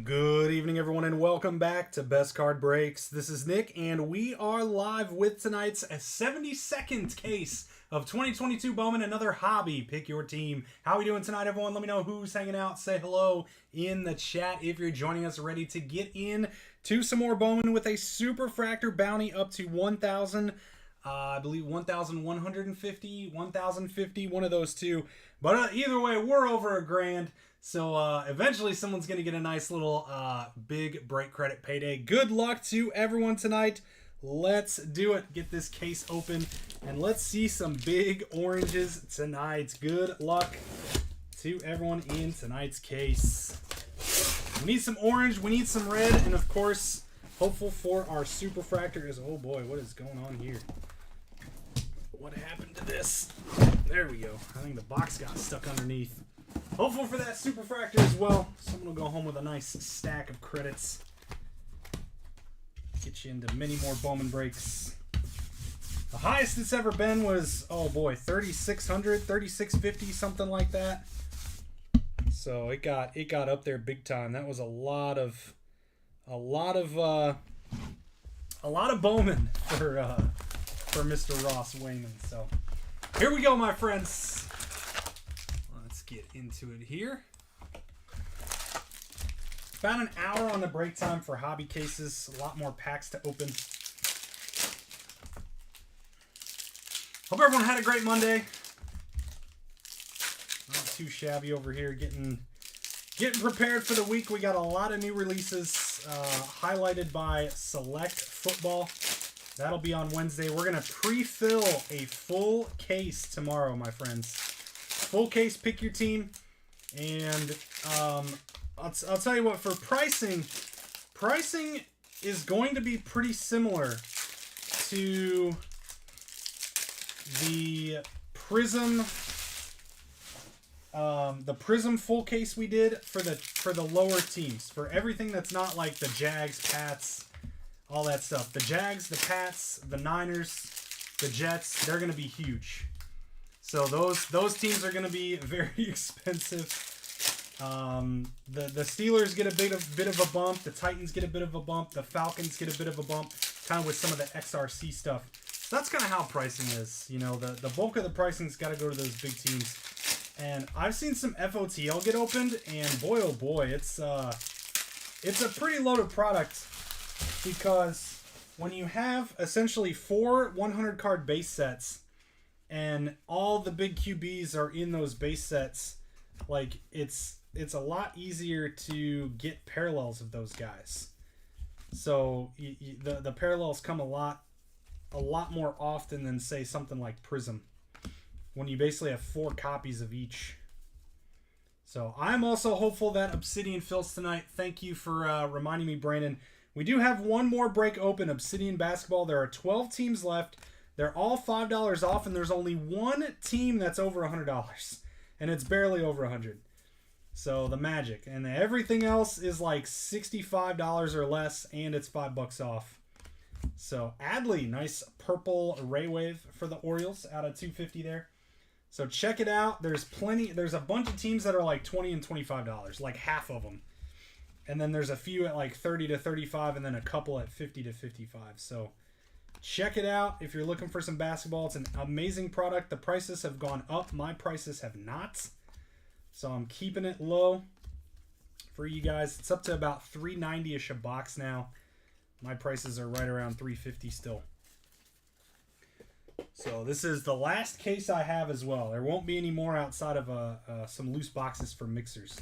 Good evening, everyone, and welcome back to Best Card Breaks. This is Nick, and we are live with tonight's 72nd case of 2022 Bowman, another hobby. Pick your team. How are we doing tonight, everyone? Let me know who's hanging out. Say hello in the chat if you're joining us, ready to get in to some more Bowman with a Super Fractor bounty up to 1,000. I believe 1,150, 1,050, one of those two. But either way, we're over $1,000. So eventually someone's going to get a nice little big break credit payday. Good luck to everyone tonight. Let's do it. Get this case open and let's see some big oranges tonight. Good luck to everyone in tonight's case. We need some orange, we need some red, and of course, hopeful for our Super Fractor is, oh boy, what is going on here? What happened to this? There we go. I think the box got stuck underneath. Hopeful for that Super Fractor as well. Someone will go home with a nice stack of credits. Get you into many more Bowman breaks. The highest it's ever been was, oh boy, 3,600, 3,650, something like that. So it got up there big time. That was a lot of Bowman for Mr. Ross Wayman. So here we go, my friends. Let's get into it here. About an hour on the break time for hobby cases. A lot more packs to open. Hope everyone had a great Monday. Not too shabby over here. Getting prepared for the week. We got a lot of new releases, highlighted by Select Football. That'll be on Wednesday. We're going to pre-fill a full case tomorrow, my friends. Full case, pick your team. And I'll tell you what, for pricing is going to be pretty similar to the Prism full case we did for the lower teams. For everything that's not like the Jags, Pats, all that stuff. The Jags, the Pats, the Niners, the Jets, they're going to be huge. So those teams are going to be very expensive. The Steelers get a bit of a bump. The Titans get a bit of a bump. The Falcons get a bit of a bump, kind of with some of the XRC stuff. So that's kind of how pricing is. You know, the bulk of the pricing's got to go to those big teams. And I've seen some FOTL get opened, and boy oh boy, it's a pretty loaded product, because when you have essentially 4 100 card base sets and all the big QBs are in those base sets, like it's a lot easier to get parallels of those guys. So the parallels come a lot more often than, say, something like Prism, when you basically have 4 copies of each. So I'm also hopeful that Obsidian fills tonight. Thank you for reminding me, Brandon. We do have one more break open, Obsidian Basketball. There are 12 teams left. They're all $5 off, and there's only one team that's over $100. And it's barely over 100. So the magic. And everything else is like $65 or less, and it's $5 off. So Adley, nice purple Ray Wave for the Orioles out of 250 there. So check it out. There's a bunch of teams that are like $20 and $25, like half of them. And then there's a few at like 30 to 35, and then a couple at 50 to 55. So check it out if you're looking for some basketball. It's an amazing product. The prices have gone up. My prices have not. So I'm keeping it low for you guys. It's up to about $3.90-ish a box now. My prices are right around $3.50 still. So this is the last case I have as well. There won't be any more outside of some loose boxes for mixers.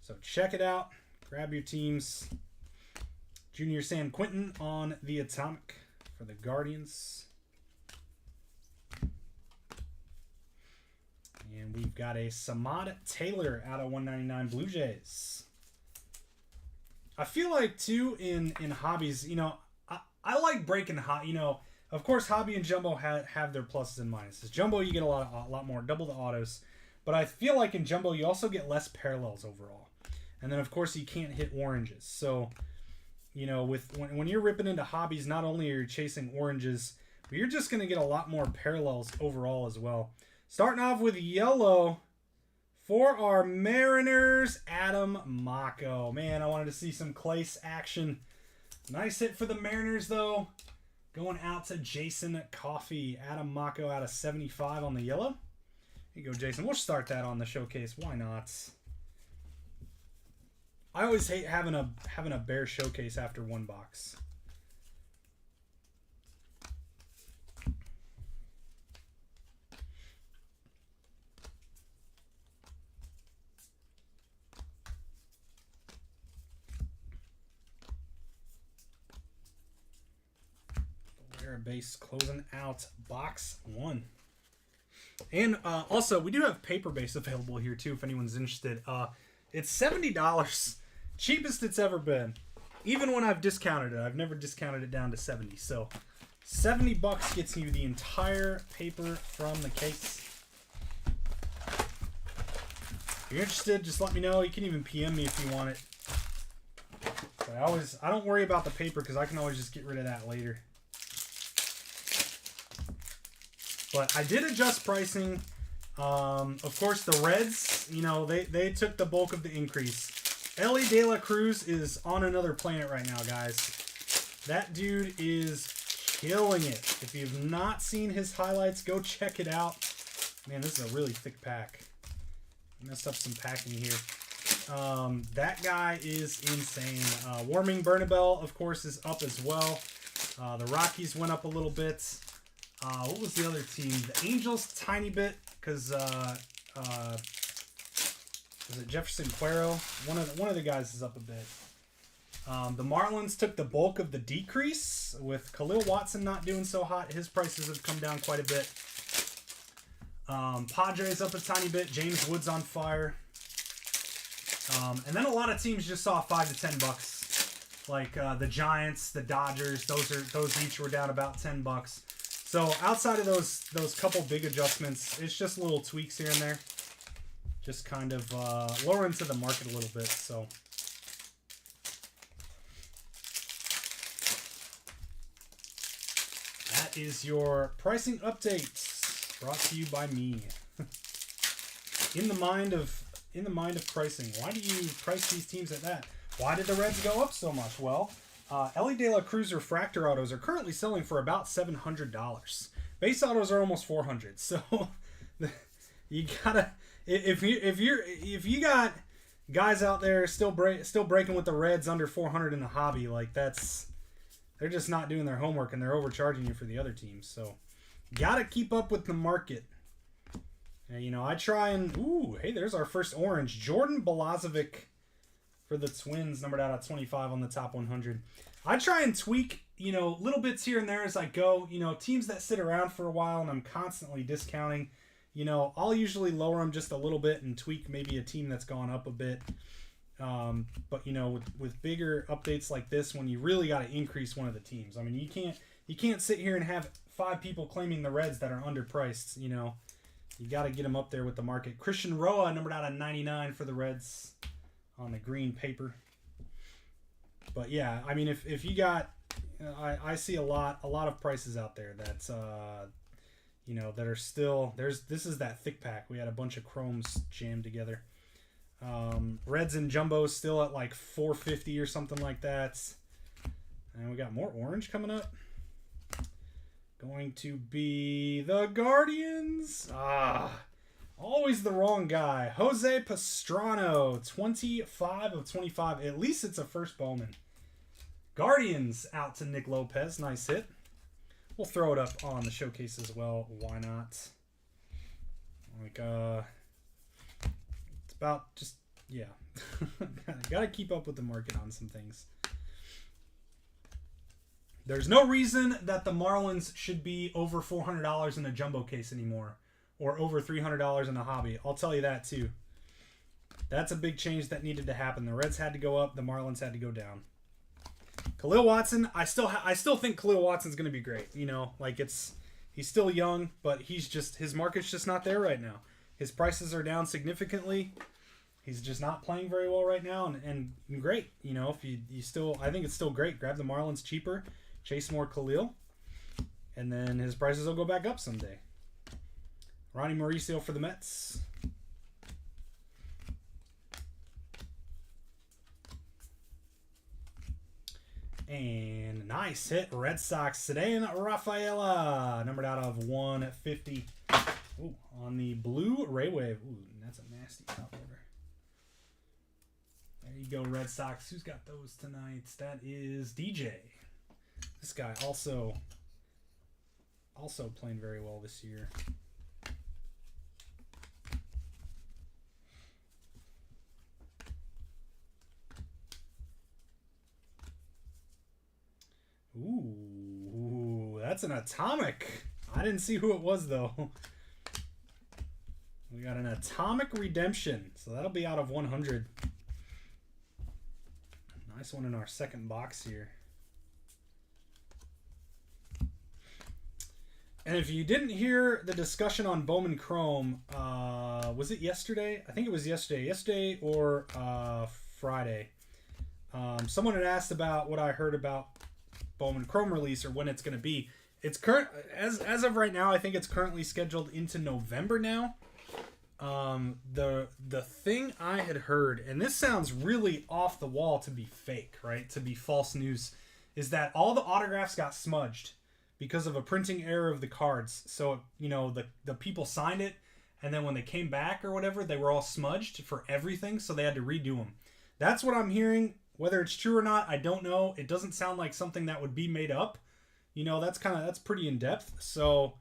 So check it out. Grab your teams. Junior San Quentin on the Atomic for the Guardians. And we've got a Samad Taylor out of 199 Blue Jays. I feel like, too, in hobbies, you know, I like breaking, you know, of course, Hobby and Jumbo have their pluses and minuses. Jumbo, you get a lot more, double the autos. But I feel like in Jumbo, you also get less parallels overall. And then, of course, you can't hit oranges. So, you know, when you're ripping into hobbies, not only are you chasing oranges, but you're just going to get a lot more parallels overall as well. Starting off with yellow For our Mariners, Adam Mako. Man, I wanted to see some Clace action. Nice hit for the Mariners, though. Going out to Jason Coffey. Adam Mako out of 75 on the yellow. Here you go, Jason. We'll start that on the showcase. Why not? I always hate having a bare showcase after one box. Base closing out box 1. And also, we do have paper base available here too if anyone's interested. It's $70. Cheapest it's ever been. Even when I've discounted it. I've never discounted it down to 70. So $70 gets you the entire paper from the case. If you're interested, just let me know. You can even PM me if you want it. But I don't worry about the paper because I can always just get rid of that later. But I did adjust pricing. Of course, the Reds, you know, they took the bulk of the increase. Ellie De La Cruz is on another planet right now, guys. That dude is killing it. If you've not seen his highlights, go check it out. Man, this is a really thick pack. I messed up some packing here. That guy is insane. Warming Bernabel, of course, is up as well. The Rockies went up a little bit. What was the other team? The Angels, tiny bit, because was it Jefferson Cuero? One of the guys is up a bit. The Marlins took the bulk of the decrease with Khalil Watson not doing so hot. His prices have come down quite a bit. Padres up a tiny bit. James Woods on fire. And then a lot of teams just saw $5 to $10. Like the Giants, the Dodgers, those each were down about $10. So outside of those couple big adjustments, it's just little tweaks here and there. Just kind of lower into the market a little bit. So that is your pricing update brought to you by me. In the mind of pricing, why do you price these teams at that? Why did the Reds go up so much? Well, Ellie De La Cruz refractor autos are currently selling for about $700. Base autos are almost $400. So you gotta, if you got guys out there still breaking with the Reds under $400 in the hobby, like they're just not doing their homework and they're overcharging you for the other teams. So gotta keep up with the market. And, you know, I try and hey, there's our first orange, Jordan Balazovic. For the Twins, numbered out at 25 on the top 100. I try and tweak, you know, little bits here and there as I go. You know, teams that sit around for a while and I'm constantly discounting, you know, I'll usually lower them just a little bit and tweak maybe a team that's gone up a bit. But, you know, with bigger updates like this, when you really got to increase one of the teams. I mean, you can't sit here and have 5 people claiming the Reds that are underpriced, you know. You got to get them up there with the market. Christian Roa, numbered out at 99 for the Reds. On the green paper. But yeah, I mean, if you got, I see a lot of prices out there that you know, that are still this is that thick pack. We had a bunch of chromes jammed together. Reds and jumbos still at like $450 or something like that. And we got more orange coming up. Going to be the Guardians. Always the wrong guy. Jose Pastrano, 25 of 25. At least it's a first Bowman. Guardians out to Nick Lopez. Nice hit. We'll throw it up on the showcase as well. Why not? Like, it's about just, yeah. Gotta keep up with the market on some things. There's no reason that the Marlins should be over $400 in a jumbo case anymore. Or over $300 in a hobby. I'll tell you that too. That's a big change that needed to happen. The Reds had to go up. The Marlins had to go down. Khalil Watson, I still think Khalil Watson's going to be great. You know, like he's still young, but his market's just not there right now. His prices are down significantly. He's just not playing very well right now, and great. You know, if you still, I think it's still great. Grab the Marlins cheaper, chase more Khalil, and then his prices will go back up someday. Ronnie Mauricio for the Mets. And nice hit, Red Sox, Sedan Rafaela, numbered out of 150. Ooh, on the blue Ray Wave. Ooh, that's a nasty top loader. There you go, Red Sox. Who's got those tonight? That is DJ. This guy also playing very well this year. Ooh, that's an atomic. I didn't see who it was, though. We got an atomic redemption. So that'll be out of 100. Nice one in our second box here. And if you didn't hear the discussion on Bowman Chrome, was it yesterday? I think it was yesterday. Yesterday or Friday. Someone had asked about what I heard about Bowman Chrome release or when it's going to be. It's current as of right now. I think it's currently scheduled into November now. The thing I had heard, and this sounds really off the wall to be fake, right? To be false news, is that all the autographs got smudged because of a printing error of the cards. So, you know, the people signed it, and then when they came back or whatever, they were all smudged for everything, so they had to redo them. That's what I'm hearing. Whether it's true or not, I don't know. It doesn't sound like something that would be made up. You know, that's pretty in depth. So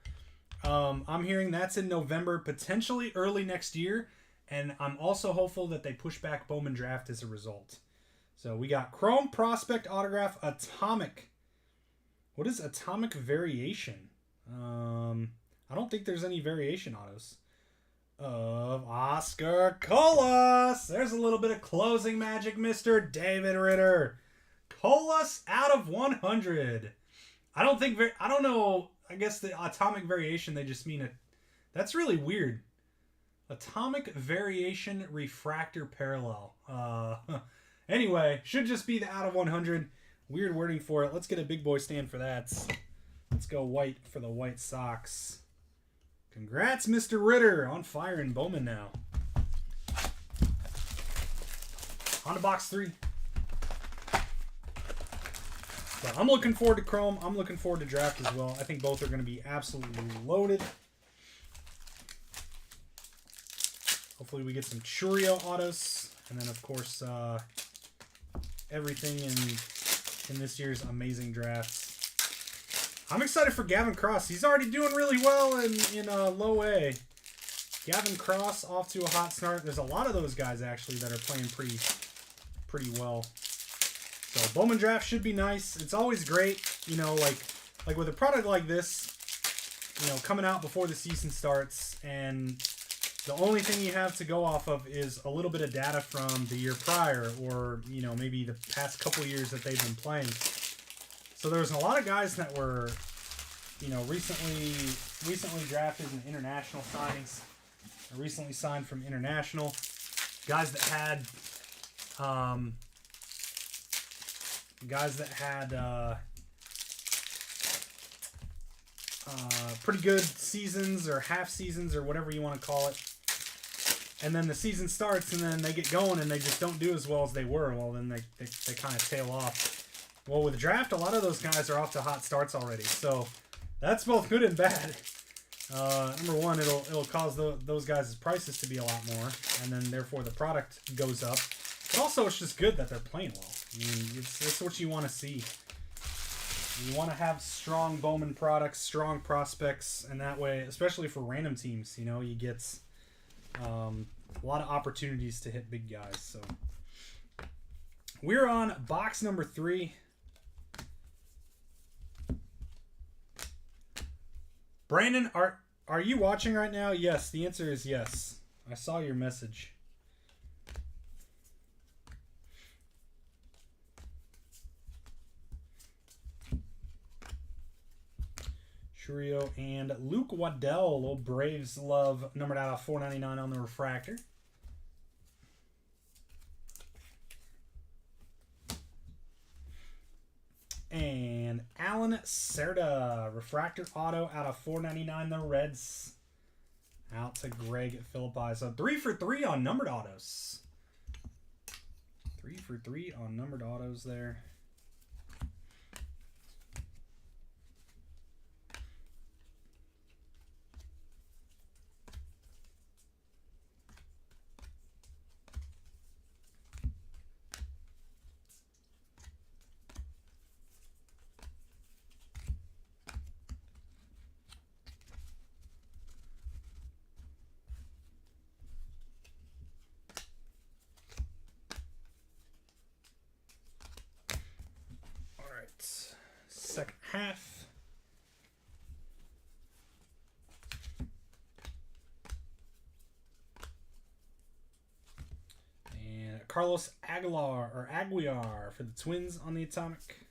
I'm hearing that's in November, potentially early next year. And I'm also hopeful that they push back Bowman Draft as a result. So we got Chrome Prospect Autograph Atomic. What is Atomic Variation? I don't think there's any variation autos. Of Oscar Colas. There's a little bit of closing magic, Mr. David Ritter. Colas out of 100. I don't know. I guess the atomic variation, they just mean it. That's really weird. Atomic variation refractor parallel. Anyway, should just be the out of 100. Weird wording for it. Let's get a big boy stand for that. Let's go white for the White Sox. Congrats, Mr. Ritter. On fire in Bowman now. On to box 3. So I'm looking forward to Chrome. I'm looking forward to Draft as well. I think both are going to be absolutely loaded. Hopefully we get some Churio autos. And then, of course, everything in this year's amazing drafts. I'm excited for Gavin Cross. He's already doing really well in low A. Gavin Cross off to a hot start. There's a lot of those guys actually that are playing pretty well. So Bowman Draft should be nice. It's always great, you know, like with a product like this, you know, coming out before the season starts, and the only thing you have to go off of is a little bit of data from the year prior, or you know, maybe the past couple years that they've been playing. So there's a lot of guys that were, you know, recently drafted in international signings, recently signed from international, guys that had pretty good seasons or half seasons or whatever you want to call it. And then the season starts and then they get going and they just don't do as well as they were. Well, then they kind of tail off. Well, with the draft, a lot of those guys are off to hot starts already. So that's both good and bad. Number one, it'll cause those guys' prices to be a lot more. And then, therefore, the product goes up. But also, it's just good that they're playing well. I mean, it's what you want to see. You want to have strong Bowman products, strong prospects, and that way, especially for random teams, you know, you get a lot of opportunities to hit big guys. So we're on box number 3. Brandon, are you watching right now? Yes, the answer is yes. I saw your message. Churio and Luke Waddell, old Braves love, numbered out of 499 on the refractor. And Alan Cerda, refractor auto out of 499, the Reds. Out to Greg at Philippi. So 3 for 3 on numbered autos. 3 for 3 on numbered autos there. half. And Carlos Aguilar for the Twins on the Atomic.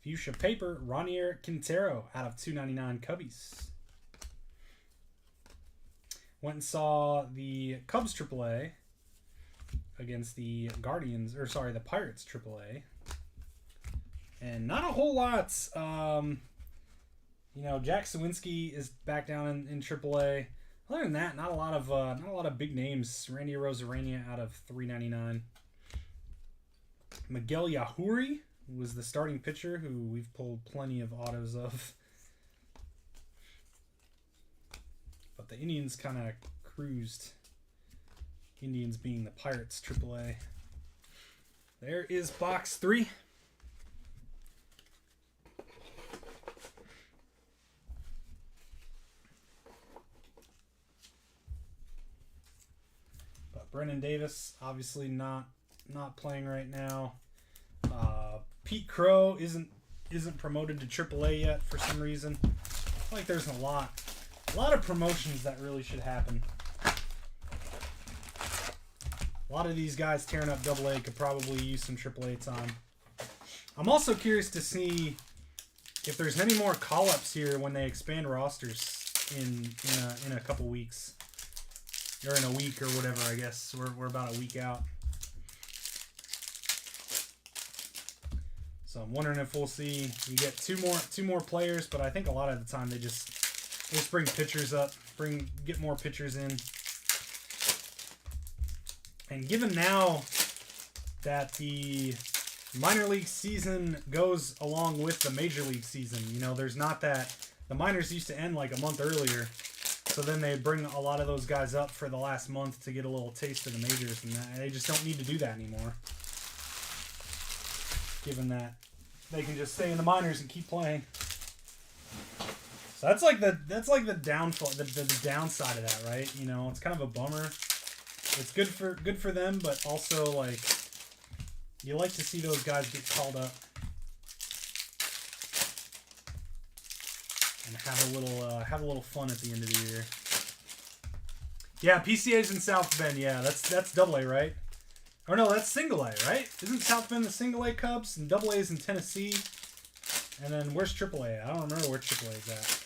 Fuchsia paper, Ronier Quintero out of 299 Cubbies. Went and saw the Cubs AAA against the Guardians, or sorry, the Pirates AAA. And not a whole lot. You know, Jack Sawinski is back down in AAA. Other than that, not a lot of big names. Randy Arozarena out of 399. Miguel Yajuri was the starting pitcher who we've pulled plenty of autos of. But the Indians kind of cruised. Indians being the Pirates AAA. There is box 3. But Brennan Davis obviously not playing right now. Pete Crow isn't promoted to AAA yet for some reason. I feel like there's a lot of promotions that really should happen. A lot of these guys tearing up AA could probably use some AAA time. I'm also curious to see if there's any more call-ups here when they expand rosters in a couple weeks. Or in a week or whatever, I guess. We're about a week out. So I'm wondering if we'll see we get two more players, but I think a lot of the time they just bring pitchers up, get more pitchers in. And given now that the minor league season goes along with the major league season, you know, there's not that the minors used to end like a month earlier. So then they bring a lot of those guys up for the last month to get a little taste of the majors, and they just don't need to do that anymore. Given that they can just stay in the minors and keep playing. So that's like the downfall, the downside of that, right? You know, it's kind of a bummer. It's good for them, but also like you like to see those guys get called up and have a little fun at the end of the year. Yeah, PCA's in South Bend. Yeah, that's AA, right? Or no, that's single A, right? Isn't South Bend the single A Cubs and AA is in Tennessee? And then where's AAA? I don't remember where AAA is at.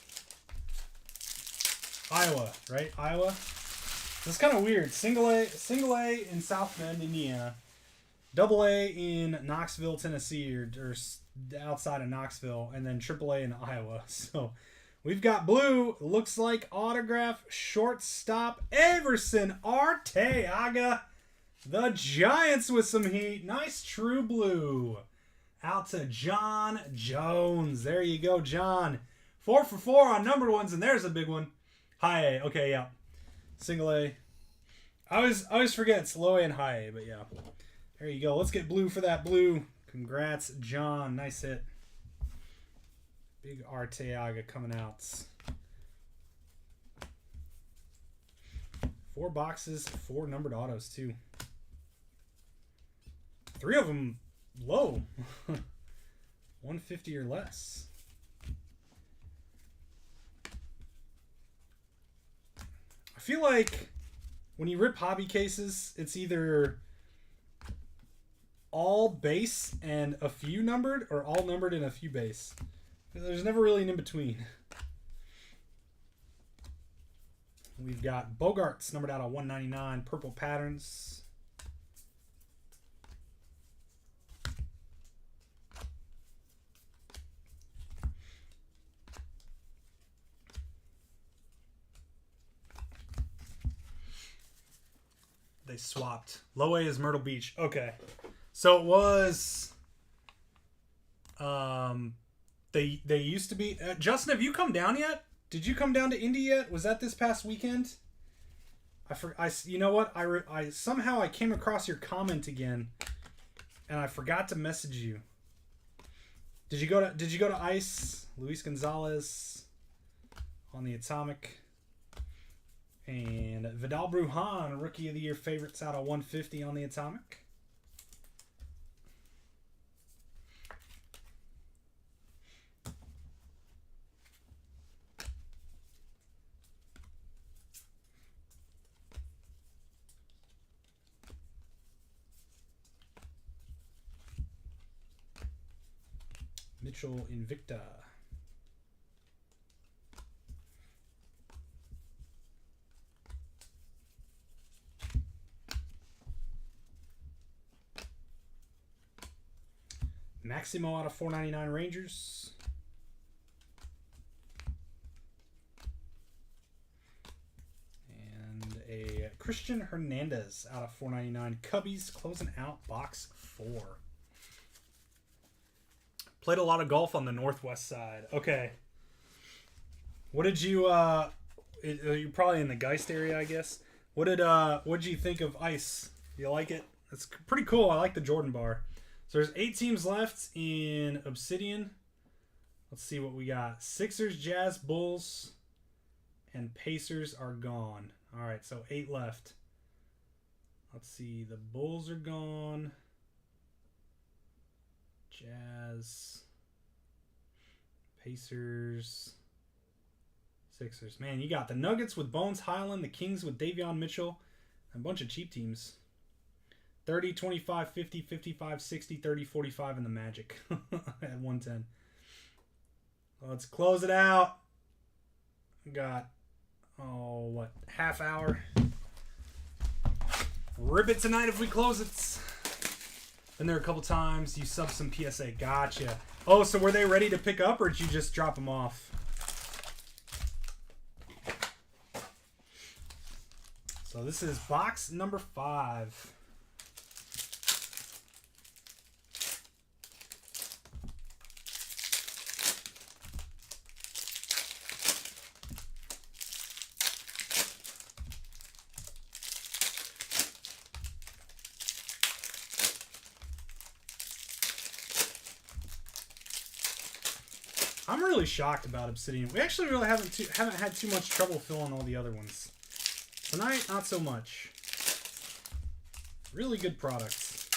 Iowa, right? Iowa. It's kind of weird. Single A in South Bend, Indiana. AA in Knoxville, Tennessee, or outside of Knoxville, and then AAA in Iowa. So we've got blue. Looks like autograph shortstop Everson Arteaga. The Giants with some heat. Nice true blue. Out to John Jones. There you go, John. 4 for 4 on numbered ones, and there's a big one. High A. Okay, yeah. Single A. I always forget it's low A and high A, but yeah. There you go. Let's get blue for that blue. Congrats, John. Nice hit. Big Arteaga coming out. 4 boxes, 4 numbered autos, too. 3 of them low. 150 or less. I feel like when you rip hobby cases, it's either all base and a few numbered or all numbered and a few base. There's never really an in-between. We've got Bogarts numbered out of 199, purple patterns. They swapped. Low A is Myrtle Beach. Okay. So it was they used to be Justin, have you come down yet? Did you come down to Indy yet? Was that this past weekend? You know what? I somehow I came across your comment again and I forgot to message you. Did you go to Ice? Luis Gonzalez on the Atomic. And Vidal Brujan, Rookie of the Year favorites out of 150 on the Atomic. Mitchell Invicta. Maximo out of 499 Rangers. And a Christian Hernandez out of 499 Cubbies, closing out box 4. Played a lot of golf on the Northwest side. Okay. What did you you're probably in the Geist area, I guess. What'd you think of Ice? You like it? It's pretty cool. I like the Jordan bar. So there's 8 teams left in Obsidian. Let's see what we got. Sixers, Jazz, Bulls, and Pacers are gone. All right, so 8 left. Let's see. The Bulls are gone. Jazz, Pacers, Sixers. Man, you got the Nuggets with Bones Highland, the Kings with Davion Mitchell, and a bunch of cheap teams. 30, 25, 50, 55, 60, 30, 45 in the Magic at 110. Let's close it out. We got, half hour. Rip it tonight if we close it. Been there a couple times. You sub some PSA. Gotcha. Oh, so were they ready to pick up, or did you just drop them off? So this is box number 5. I'm really shocked about Obsidian. We actually really haven't had too much trouble filling all the other ones. Tonight, not so much. Really good products.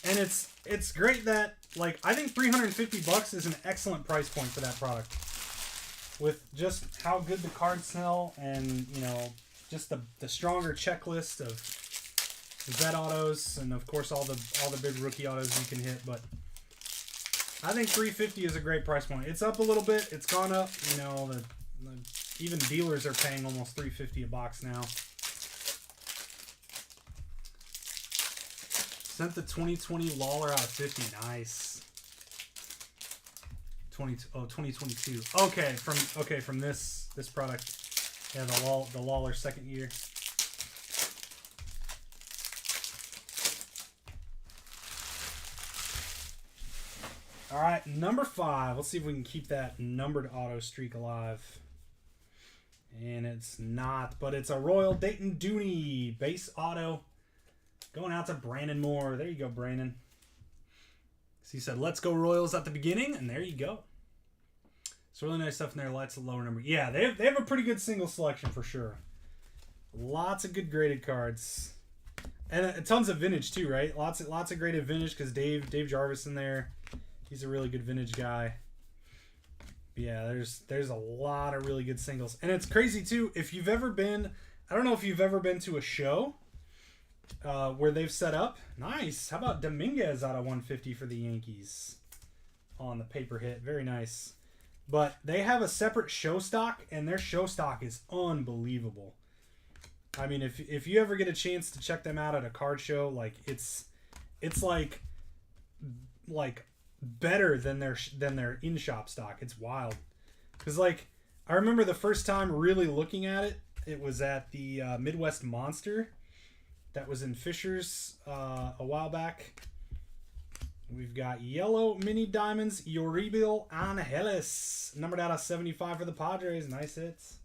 And it's great that, like, I think $350 is an excellent price point for that product. With just how good the cards sell and, you know, just the stronger checklist of vet autos and of course all the big rookie autos you can hit, but I think $350 is a great price point. It's up a little bit. It's gone up. You know, even dealers are paying almost $350 a box now. Sent the 2020 Lawler out of 50. Nice. 2022. Okay, from this product. Yeah, the Lawler second year. All right, number 5. Let's see if we can keep that numbered auto streak alive. And it's not, but it's a Royal Dayton Dooney base auto going out to Brandon Moore. There you go, Brandon. So he said, "Let's go Royals" at the beginning, and there you go. It's really nice stuff in there. Lights a lower number. Yeah, they have a pretty good single selection for sure. Lots of good graded cards, and tons of vintage too, right? Lots of graded vintage because Dave Jarvis in there. He's a really good vintage guy. But yeah, there's a lot of really good singles. And it's crazy too, if you've ever been, I don't know if you've ever been to a show where they've set up. Nice. How about Dominguez out of 150 for the Yankees on the paper hit? Very nice. But they have a separate show stock, and their show stock is unbelievable. I mean, if you ever get a chance to check them out at a card show, like it's like better than their in-shop stock. It's wild. Because, like, I remember the first time really looking at it, it was at the Midwest Monster that was in Fisher's a while back. We've got yellow mini diamonds, Yoribel Angeles, numbered out of 75 for the Padres. Nice hits.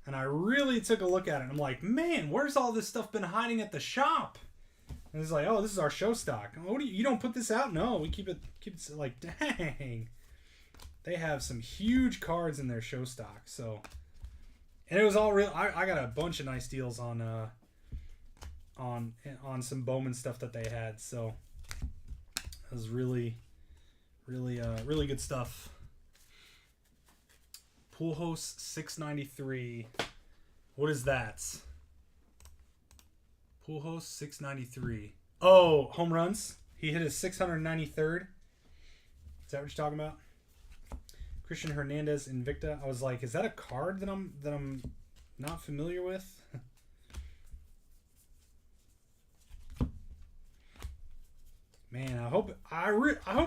And I really took a look at it. I'm like, man, where's all this stuff been hiding at the shop? And it's like, oh, this is our show stock. Oh, you don't put this out? No, we keep it like, dang. They have some huge cards in their show stock. So And it was all real. I got a bunch of nice deals on some Bowman stuff that they had. So it was really good stuff. Pool host 693. What is that? Pool host 693. Oh, home runs. He hit his 693rd. Is that what you're talking about? Christian Hernandez Invicta. I was like, is that a card that I'm not familiar with? Man, I hope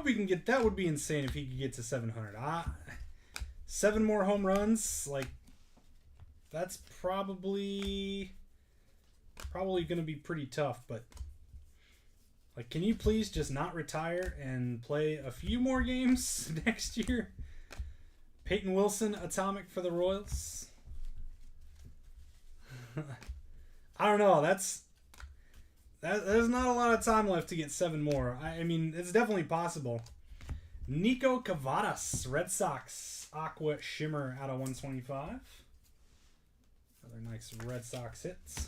we can get. That would be insane if he could get to 700. 7 more home runs, like that's probably going to be pretty tough. But like, can you please just not retire and play a few more games next year? Peyton Wilson, atomic for the Royals. I don't know. There's not a lot of time left to get 7 more. I mean, it's definitely possible. Nico Cavadas, Red Sox, Aqua Shimmer out of 125. Another nice Red Sox hits.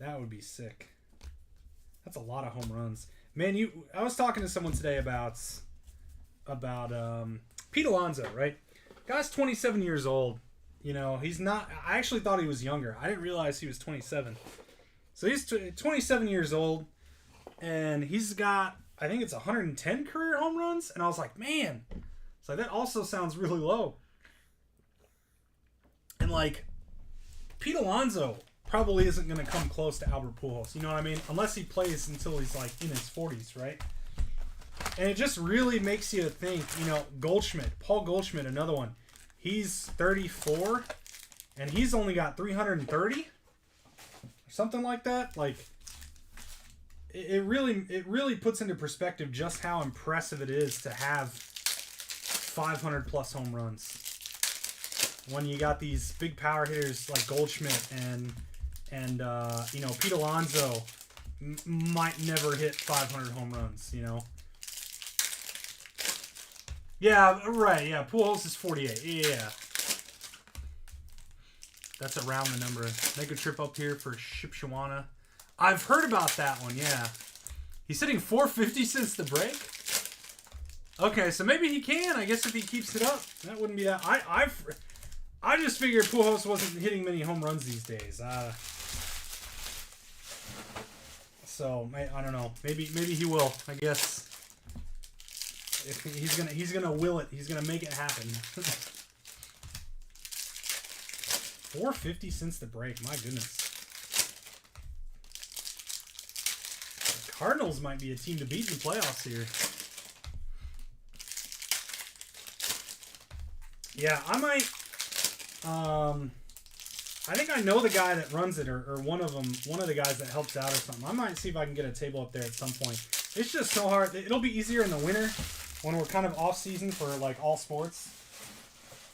That would be sick. That's a lot of home runs. Man, I was talking to someone today about Pete Alonso, right? Guy's 27 years old. You know, he's not. I actually thought he was younger. I didn't realize he was 27. So he's 27 years old, and he's got, I think it's 110 career home runs. And I was like, man, it's like, that also sounds really low. And like, Pete Alonso probably isn't going to come close to Albert Pujols. You know what I mean? Unless he plays until he's like in his 40s, right? And it just really makes you think, you know, Paul Goldschmidt, another one. He's 34, and he's only got 330, or something like that. Like, it really puts into perspective just how impressive it is to have 500 plus home runs. When you got these big power hitters like Goldschmidt and you know, Pete Alonso might never hit 500 home runs, you know. Yeah, right. Yeah, Pujols is 48. Yeah. That's around the number. Make a trip up here for Shipshawana. I've heard about that one, yeah. He's hitting 450 since the break? Okay, so maybe he can. I guess if he keeps it up, that wouldn't be that. I just figured Pujols wasn't hitting many home runs these days. So, I don't know. Maybe he will, I guess. If he's gonna will it. He's gonna make it happen. 450 since the break. My goodness. The Cardinals might be a team to beat in the playoffs here. Yeah, I might. I think I know the guy that runs it, or one of the guys that helps out or something. I might see if I can get a table up there at some point. It's just so hard. It'll be easier in the winter when we're kind of off season for like all sports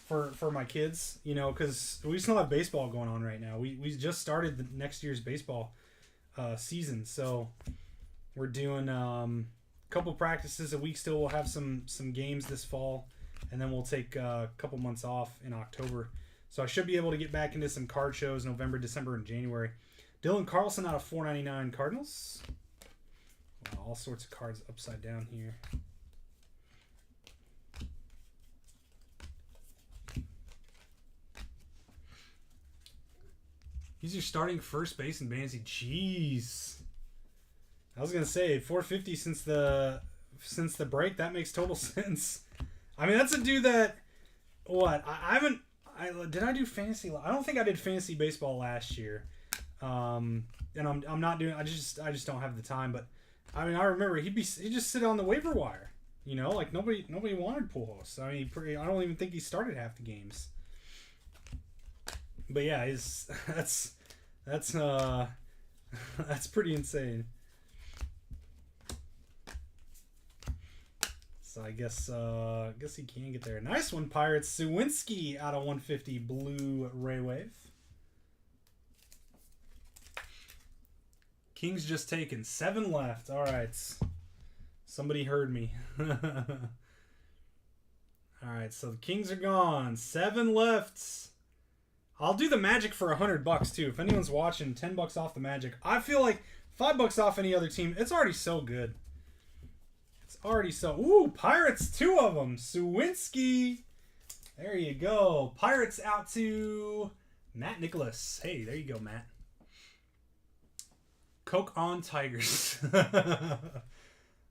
for my kids, you know, because we still have baseball going on right now. We just started the next year's baseball season, so we're doing a couple practices a week still. We'll have some games this fall, and then we'll take a couple months off in October. So I should be able to get back into some card shows November, December, and January. Dylan Carlson out of 499 Cardinals. Wow, all sorts of cards upside down here. He's your starting first base in Bandsy. Jeez. I was gonna say 450 since the break. That makes total sense. I mean, that's a dude that what did I do fantasy? I don't think I did fantasy baseball last year. And I'm not doing. I just don't have the time. But I mean, I remember he'd just sit on the waiver wire. You know, like nobody wanted Pujols. I mean, I don't even think he started half the games. But yeah, that's pretty insane. So I guess he can get there. Nice one, Pirates. Sawinski out of 150, blue Ray Wave. Kings just taken 7 left. All right, somebody heard me. All right, so the Kings are gone. 7 left. I'll do the Magic for $100 too. If anyone's watching, $10 off the Magic. I feel like $5 off any other team. It's already so good. It's already so. Ooh, Pirates, 2 of them. Sawinski. There you go. Pirates out to Matt Nicholas. Hey, there you go, Matt. Coke on Tigers.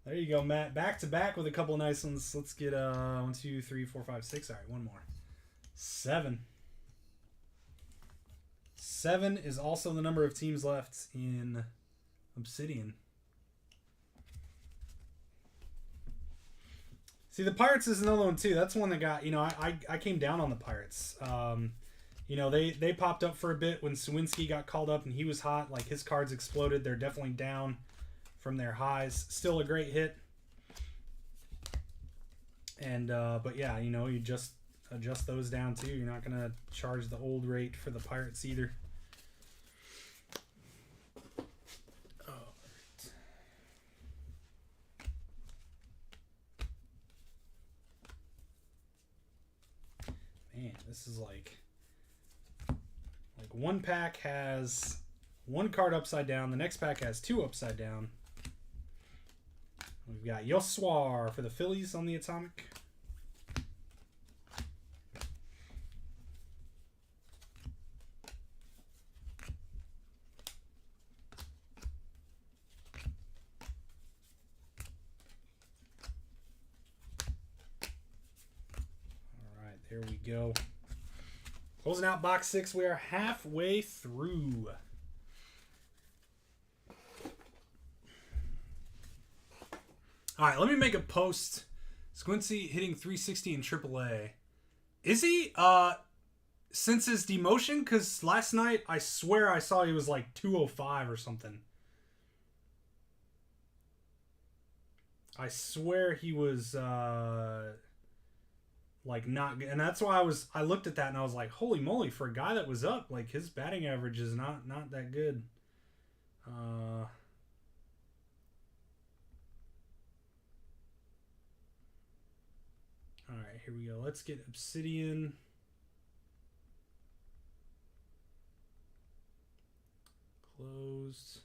There you go, Matt. Back to back with a couple of nice ones. Let's get 1, 2, 3, 4, 5, 6. All right, one more. 7. 7 is also the number of teams left in Obsidian. See, the Pirates is another one too. That's one that got, I came down on the Pirates. They popped up for a bit when Sawinski got called up and he was hot. Like, his cards exploded. They're definitely down from their highs. Still a great hit. And but yeah, you just adjust those down too. You're not gonna charge the old rate for the Pirates either. All right. Man, this is like one pack has 1 card upside down. The next pack has 2 upside down. We've got Yoswar for the Phillies on the Atomic. All right, there we go. Closing out box 6, we are halfway through. All right, let me make a post. Squincy hitting 360 in AAA. Is he? Since his demotion? Because last night, I swear I saw he was like 205 or something. I swear he was like not good. And that's why I looked at that and I was like, holy moly, for a guy that was up, like his batting average is not that good. All right, here we go. Let's get Obsidian. Closed.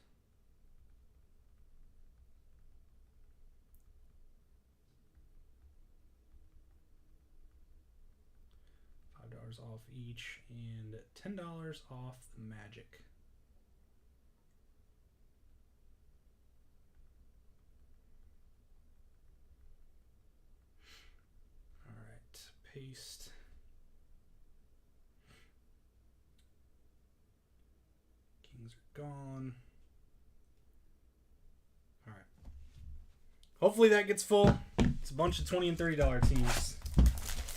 $5 off each and $10 off the Magic. Paste. Kings are gone. All right. Hopefully that gets full. It's a bunch of $20 and $30 teams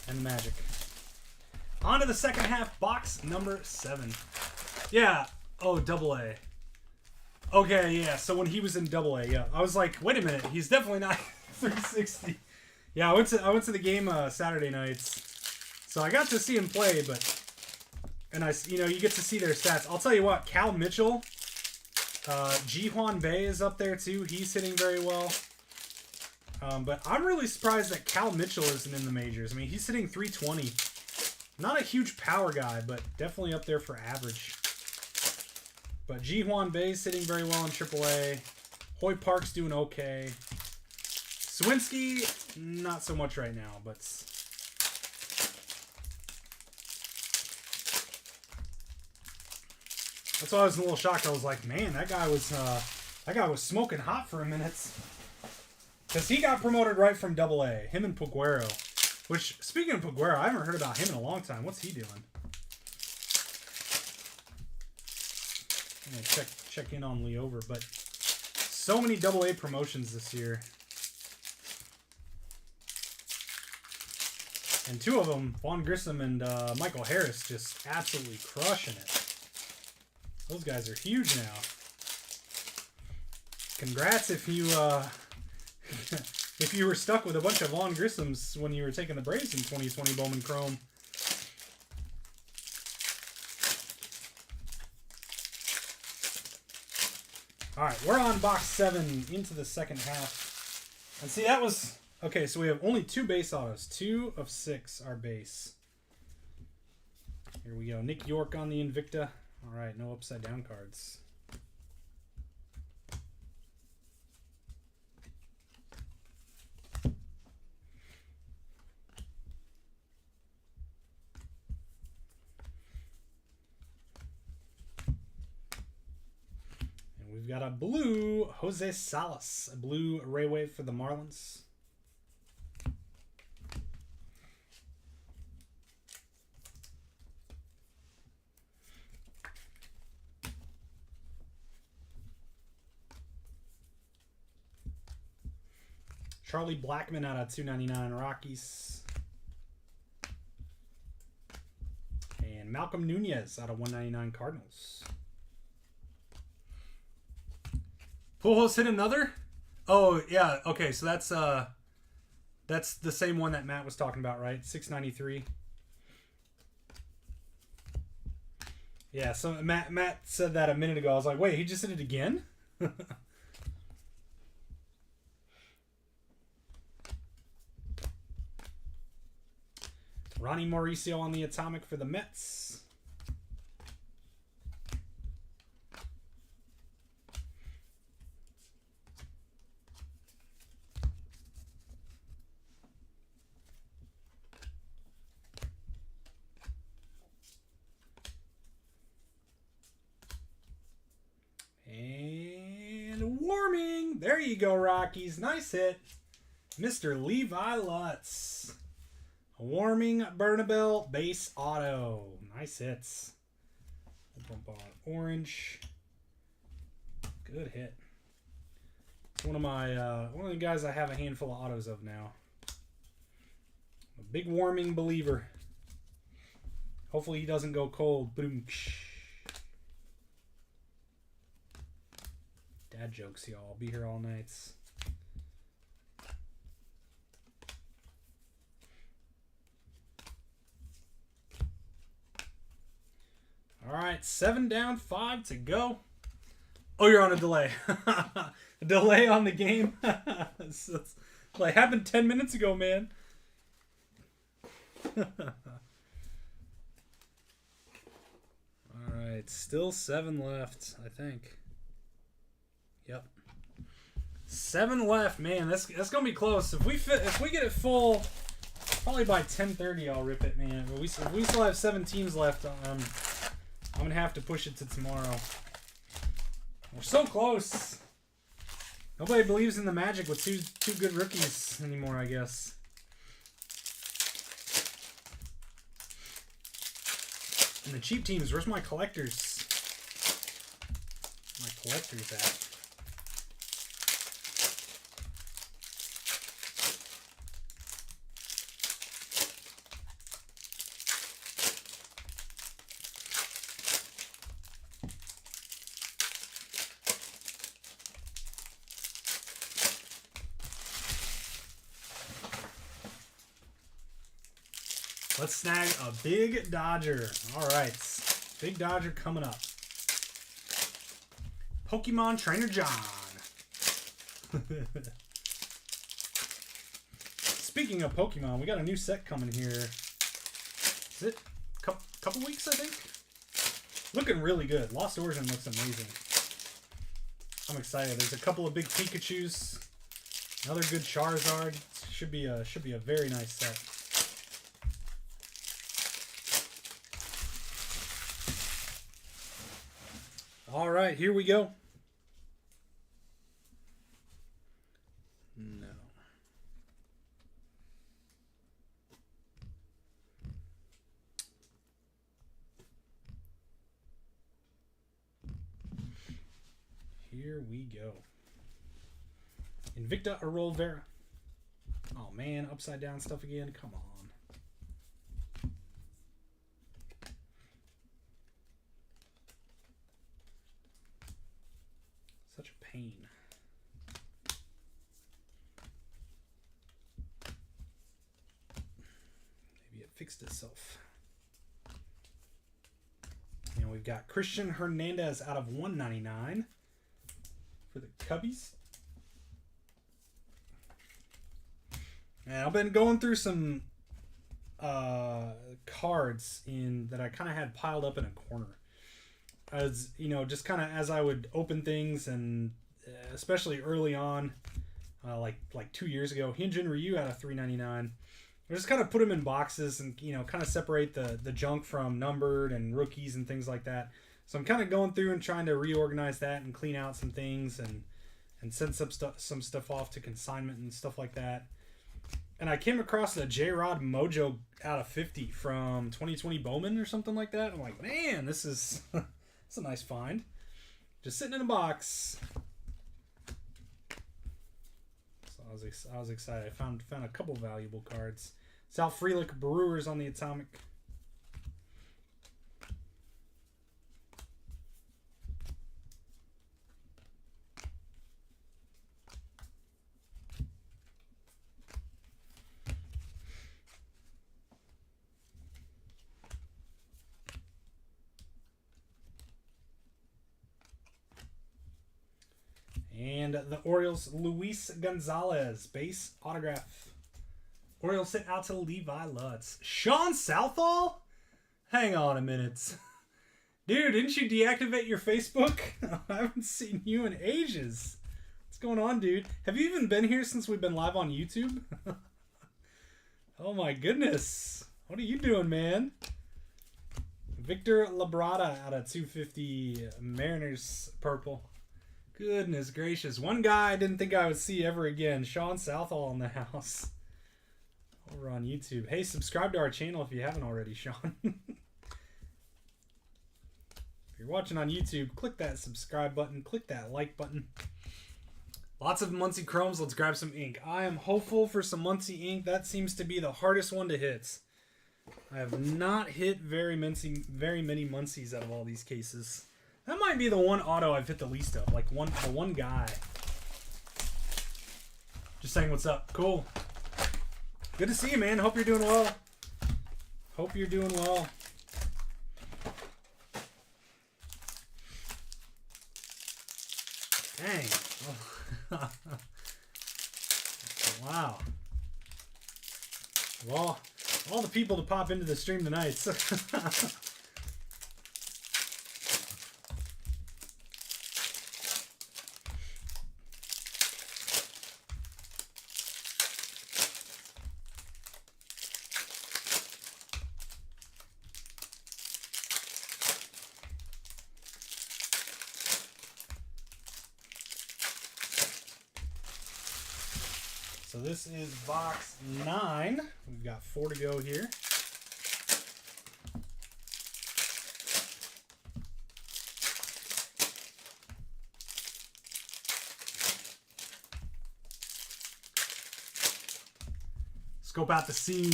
and the Magic. On to the second half, box number 7. Yeah. Oh, AA. Okay, yeah. So when he was in AA, yeah, I was like, wait a minute, he's definitely not 360. Yeah, I went to the game Saturday nights, so I got to see him play. And you get to see their stats. I'll tell you what, Cal Mitchell, Ji-Hwan Bae is up there too. He's hitting very well. But I'm really surprised that Cal Mitchell isn't in the majors. I mean, he's hitting 320. Not a huge power guy, but definitely up there for average. But Ji-Hwan Bae's hitting very well in AAA. Hoy Park's doing okay. Sawinski, not so much right now, but that's why I was a little shocked. I was like, man, that guy was smoking hot for a minute, because he got promoted right from AA. Him and Puguero. Which, speaking of Puguero, I haven't heard about him in a long time. What's he doing? I'm gonna check in on Leover, but so many AA promotions this year. And 2 of them, Vaughn Grissom and Michael Harris, just absolutely crushing it. Those guys are huge now. Congrats if you if you were stuck with a bunch of Vaughn Grissoms when you were taking the Braves in 2020 Bowman Chrome. All right, we're on box 7 into the second half. And see, that was Okay, so we have only 2 base autos. 2 of 6 are base. Here we go. Nick York on the Invicta. All right, no upside down cards. And we've got a blue Jose Salas, a blue Raywave for the Marlins. Charlie Blackmon out of 299 Rockies. And Malcolm Nunez out of 199 Cardinals. Pujols hit another? Oh, yeah. Okay, so that's the same one that Matt was talking about, right? 693. Yeah, so Matt said that a minute ago. I was like, wait, he just hit it again? Ronnie Mauricio on the Atomic for the Mets. And warming. There you go, Rockies. Nice hit. Mr. Levi Lutz. A warming Bernabel base auto. Nice hits. Bump on orange. Good hit. One of the guys I have a handful of autos of now. A big warming believer. Hopefully he doesn't go cold. Boom. Dad jokes, y'all. I'll be here all nights. All right, 7 down, 5 to go. Oh, you're on a delay. A delay on the game. it's like happened 10 minutes ago, man. All right, still 7 left, I think. Yep. 7 left, man. That's gonna be close. If we get it full, probably by 10:30, I'll rip it, man. But if we still have 7 teams left, I'm gonna have to push it to tomorrow. We're so close. Nobody believes in the Magic with two good rookies anymore, I guess. And the cheap teams, where's my collectors? My collectors at? Let's snag a big Dodger. All right. Big Dodger coming up. Pokemon Trainer John. Speaking of Pokemon, we got a new set coming here. Is it a couple weeks, I think? Looking really good. Lost Origin looks amazing. I'm excited. There's a couple of big Pikachus. Another good Charizard. Should be a very nice set. All right, here we go. No. Here we go. Invicta Arol Vera. Oh man, upside down stuff again. Come on. Such a pain. Maybe it fixed itself. And we've got Christian Hernandez out of 199 for the Cubbies. And I've been going through some cards that I kind of had piled up in a corner. As you know, just kind of as I would open things, and especially early on, like 2 years ago, Hyunjin Ryu out of $3.99. I just kind of put them in boxes and kind of separate the junk from numbered and rookies and things like that. So I'm kind of going through and trying to reorganize that and clean out some things and send some stuff off to consignment and stuff like that. And I came across a J-Rod Mojo out of 50 from 2020 Bowman or something like that. I'm like, man, this is it's a nice find. Just sitting in a box. So I was excited. I found a couple valuable cards. Sal Frelick Brewers on the Atomic. And the Orioles, Luis Gonzalez, base autograph. Orioles sent out to Levi Lutz. Sean Southall? Hang on a minute. Dude, didn't you deactivate your Facebook? I haven't seen you in ages. What's going on, dude? Have you even been here since we've been live on YouTube? Oh my goodness. What are you doing, man? Victor Labrada out of 250 Mariners purple. Goodness gracious. One guy I didn't think I would see ever again. Sean Southall in the house. Over on YouTube. Hey, subscribe to our channel if you haven't already, Sean. If you're watching on YouTube, click that subscribe button. Click that like button. Lots of Muncie Chromes. Let's grab some ink. I am hopeful for some Muncie ink. That seems to be the hardest one to hit. I have not hit very many Muncies out of all these cases. That might be the one auto I've hit the least of. Like the one guy. Just saying what's up. Cool. Good to see you, man. Hope you're doing well. Hope you're doing well. Dang. Oh. Wow. Well, all the people to pop into the stream tonight. So this is box 9. We've got 4 to go here. Scope out the scene.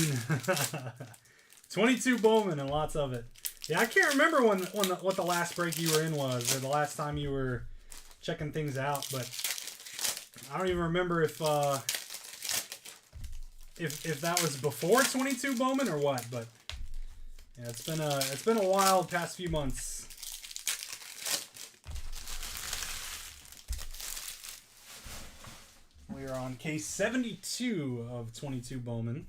22 Bowman and lots of it. Yeah, I can't remember what the last break you were in was, or the last time you were checking things out, but I don't even remember if that was before 22 Bowman or what, but yeah, it's been a wild past few months. We are on case 72 of 22 Bowman.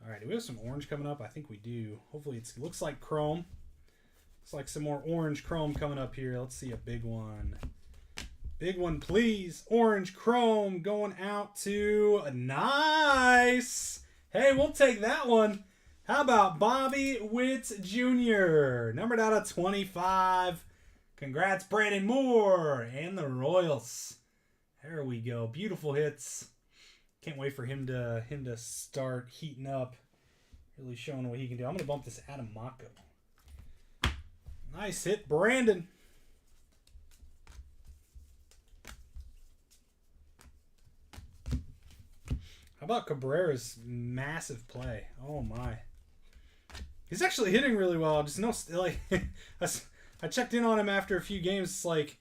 All right, do we have some orange coming up? I think we do. Hopefully it looks like chrome. Looks like some more orange chrome coming up here. Let's see a big one. Big one, please. Orange chrome going out to nice. Hey, we'll take that one. How about Bobby Witt Jr., numbered out of 25. Congrats, Brandon Moore and the Royals. There we go. Beautiful hits. Can't wait for him to start heating up. Really showing what he can do. I'm going to bump this Adam Mako. Nice hit, Brandon. How about Cabrera's massive play? Oh my. He's actually hitting really well. Just like I checked in on him after a few games. It's like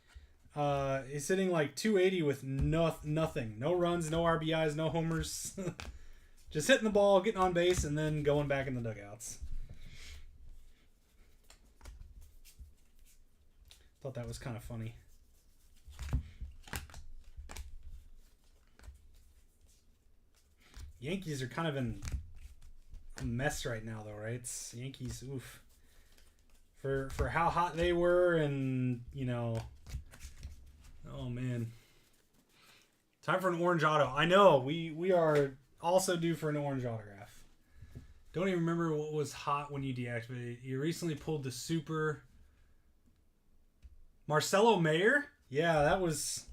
he's hitting like 280 with nothing. No runs, no RBIs, no homers. Just hitting the ball, getting on base, and then going back in the dugouts. Thought that was kind of funny. Yankees are kind of in a mess right now, though, right? It's Yankees, oof. For how hot they were, and you know, oh man. Time for an orange auto. I know we are also due for an orange autograph. Don't even remember what was hot when you deactivated. You recently pulled the super Marcelo Mayer. Yeah, that was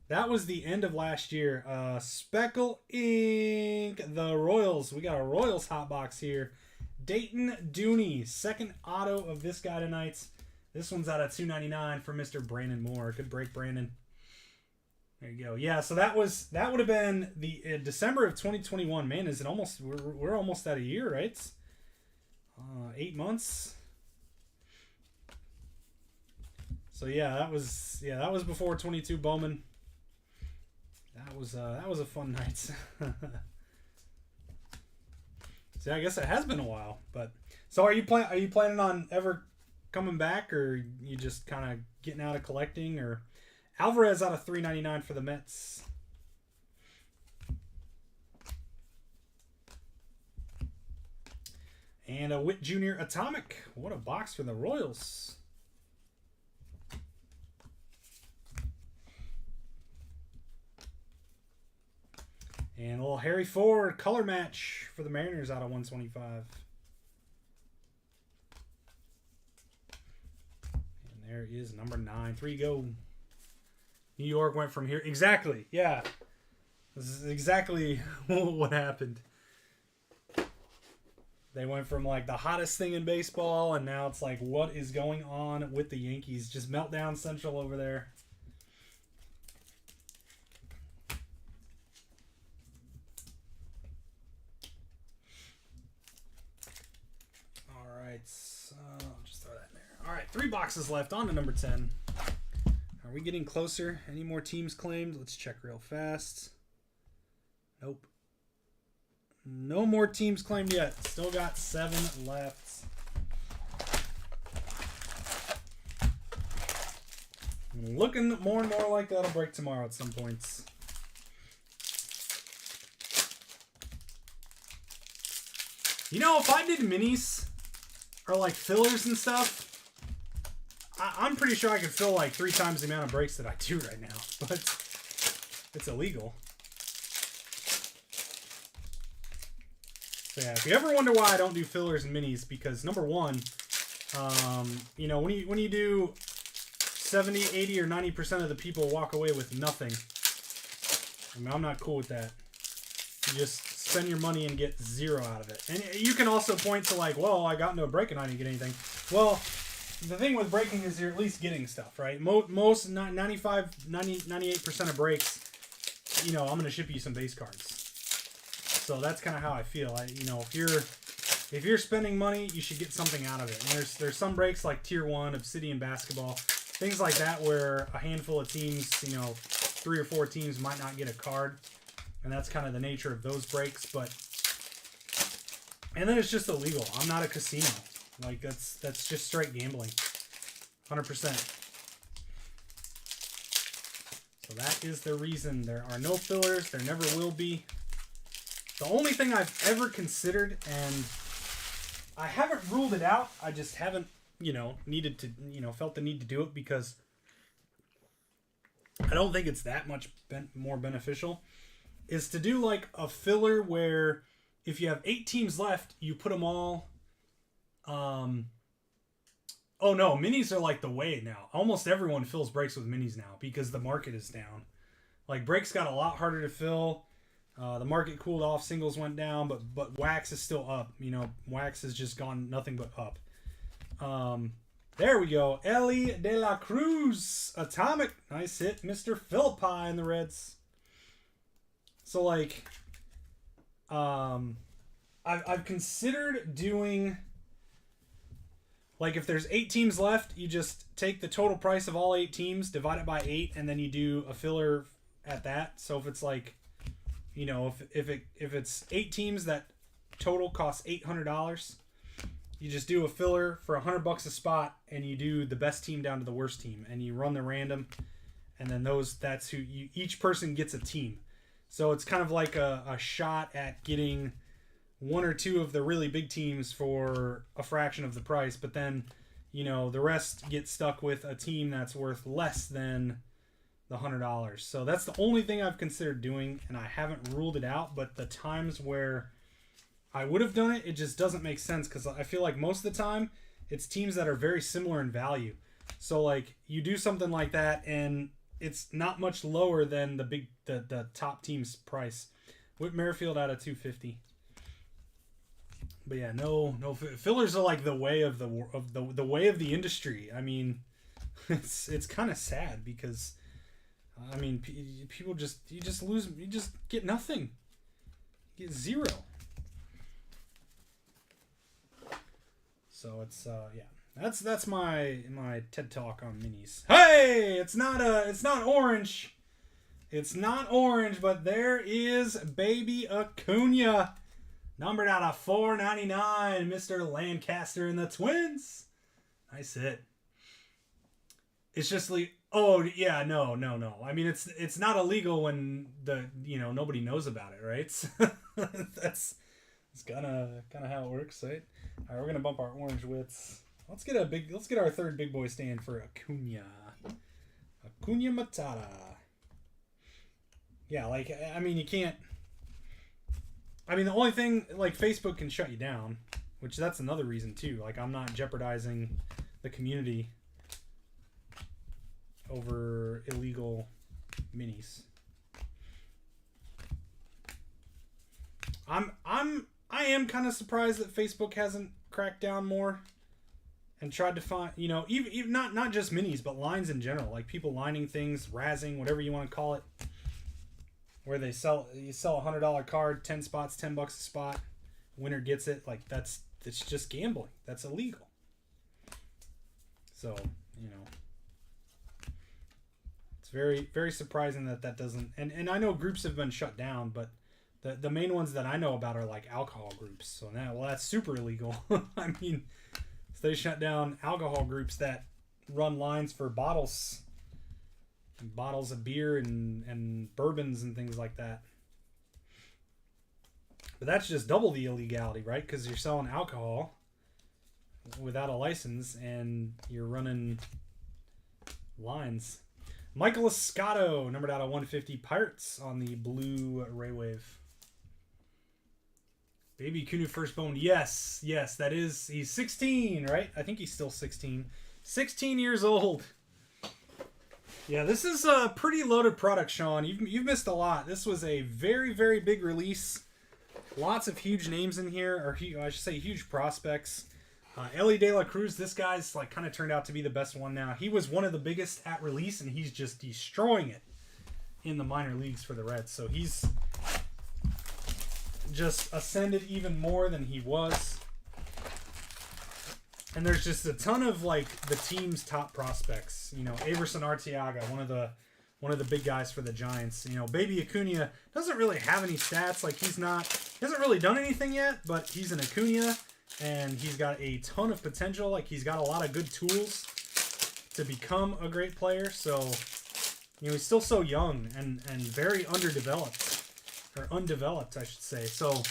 the end of last year. Speckle Ink, the Royals. We got a Royals hot box here. Dayton Dooney, second auto of this guy tonight. This one's out of $2.99 for Mr. Brandon Moore. Good break, Brandon. There you go. Yeah, so that would have been the December of 2021. Man, is it almost? We're almost at a year, right? 8 months. So yeah, that was before 22 Bowman. That was a fun night. See, I guess it has been a while, but so are you planning on ever coming back, or you just kind of getting out of collecting, or? Alvarez out of $3.99 for the Mets. And a Witt Jr. Atomic. What a box for the Royals. And a little Harry Ford color match for the Mariners out of 125. And there is number 9. 3 go. New York went from here. Exactly. Yeah. This is exactly what happened. They went from like the hottest thing in baseball, and now it's like, what is going on with the Yankees? Just meltdown central over there. All right. So I'll just throw that in there. All right. 3 boxes left. On to number 10. Are we getting closer? Any more teams claimed? Let's check real fast. Nope. No more teams claimed yet. Still got 7 left. Looking more and more like that'll break tomorrow at some points. You know, if I did minis or like fillers and stuff, I'm pretty sure I could fill like 3 times the amount of breaks that I do right now, but it's illegal. So yeah, if you ever wonder why I don't do fillers and minis, because number one, you know, when you do 70, 80, or 90% of the people walk away with nothing, I mean, I'm not cool with that. You just spend your money and get 0 out of it. And you can also point to like, well, I got into a break and I didn't get anything. Well, the thing with breaking is you're at least getting stuff, right? Most 95, 90, 98% of breaks, you know, I'm going to ship you some base cards. So that's kind of how I feel. You know, if you're spending money, you should get something out of it. And there's some breaks like Tier 1, Obsidian Basketball, things like that where a handful of teams, you know, 3 or 4 teams might not get a card. And that's kind of the nature of those breaks. And then it's just illegal. I'm not a casino. Like, that's just straight gambling. 100%. So that is the reason there are no fillers. There never will be. The only thing I've ever considered, and I haven't ruled it out, I just haven't, you know, needed to, you know, felt the need to do it because I don't think it's that much more beneficial, is to do like a filler where if you have 8 teams left, you put them all... Oh no, minis are like the way now. Almost everyone fills breaks with minis now because the market is down. Like breaks got a lot harder to fill. The market cooled off, singles went down, but wax is still up. You know, wax has just gone nothing but up. There we go. Ellie De La Cruz, Atomic. Nice hit, Mr. Philippi in the Reds. So like, I've considered doing. Like, if there's 8 teams left, you just take the total price of all 8 teams, divide it by 8, and then you do a filler at that. So if it's like, you know, if it's 8 teams that total costs $800, you just do a filler for $100 a spot, and you do the best team down to the worst team, and you run the random, and then that's who each person gets a team. So it's kind of like a shot at getting one or two of the really big teams for a fraction of the price, but then, you know, the rest get stuck with a team that's worth less than the $100. So that's the only thing I've considered doing, and I haven't ruled it out, but the times where I would have done it, it just doesn't make sense, because I feel like most of the time it's teams that are very similar in value. So like you do something like that and it's not much lower than the top team's price. Whit Merrifield out of 250. But yeah, no fillers are like the way of the way of the industry. I mean, it's kind of sad because I mean, people you just lose, you just get nothing. You get zero. So it's yeah. That's my TED Talk on minis. Hey, it's not orange. It's not orange, but there is Baby Acuna, numbered out of 499, Mr. Lancaster and the Twins. Nice hit. It's just like, oh yeah, no. I mean, it's not illegal when nobody knows about it, right? That's kind of how it works, right? All right, we're gonna bump our orange widths. Let's get our third big boy stand for Acuna Matata. Yeah, like, I mean, you can't. I mean, the only thing, like, Facebook can shut you down, which that's another reason too. Like, I'm not jeopardizing the community over illegal minis. I am kind of surprised that Facebook hasn't cracked down more and tried to find, even not just minis, but lines in general, like people lining things, razzing, whatever you want to call it, where you sell a $100 card, 10 spots, $10 a spot, winner gets it. Like it's just gambling. That's illegal. So, it's very, very surprising that doesn't, and I know groups have been shut down, but the main ones that I know about are like alcohol groups. So now, that's super illegal. I mean, so they shut down alcohol groups that run lines for bottles of beer and bourbons and things like that. But that's just double the illegality, right? Because you're selling alcohol without a license and you're running lines. Michael Escato, numbered out of 150, Pirates on the blue Ray Wave. Baby Acuna first bone. Yes, that is. He's 16, right? I think he's still 16. 16 years old. Yeah, this is a pretty loaded product, Sean. You've missed a lot. This was a very, very big release. Lots of huge names in here, or I should say huge prospects. Ellie De La Cruz, this guy's like kind of turned out to be the best one now. He was one of the biggest at release, and he's just destroying it in the minor leagues for the Reds. So he's just ascended even more than he was. And there's just a ton of like the team's top prospects. Averson Arteaga, one of the big guys for the Giants. Baby Acuna doesn't really have any stats. Like he hasn't really done anything yet, but he's an Acuna and he's got a ton of potential. Like he's got a lot of good tools to become a great player. So, he's still so young and very undeveloped, I should say. So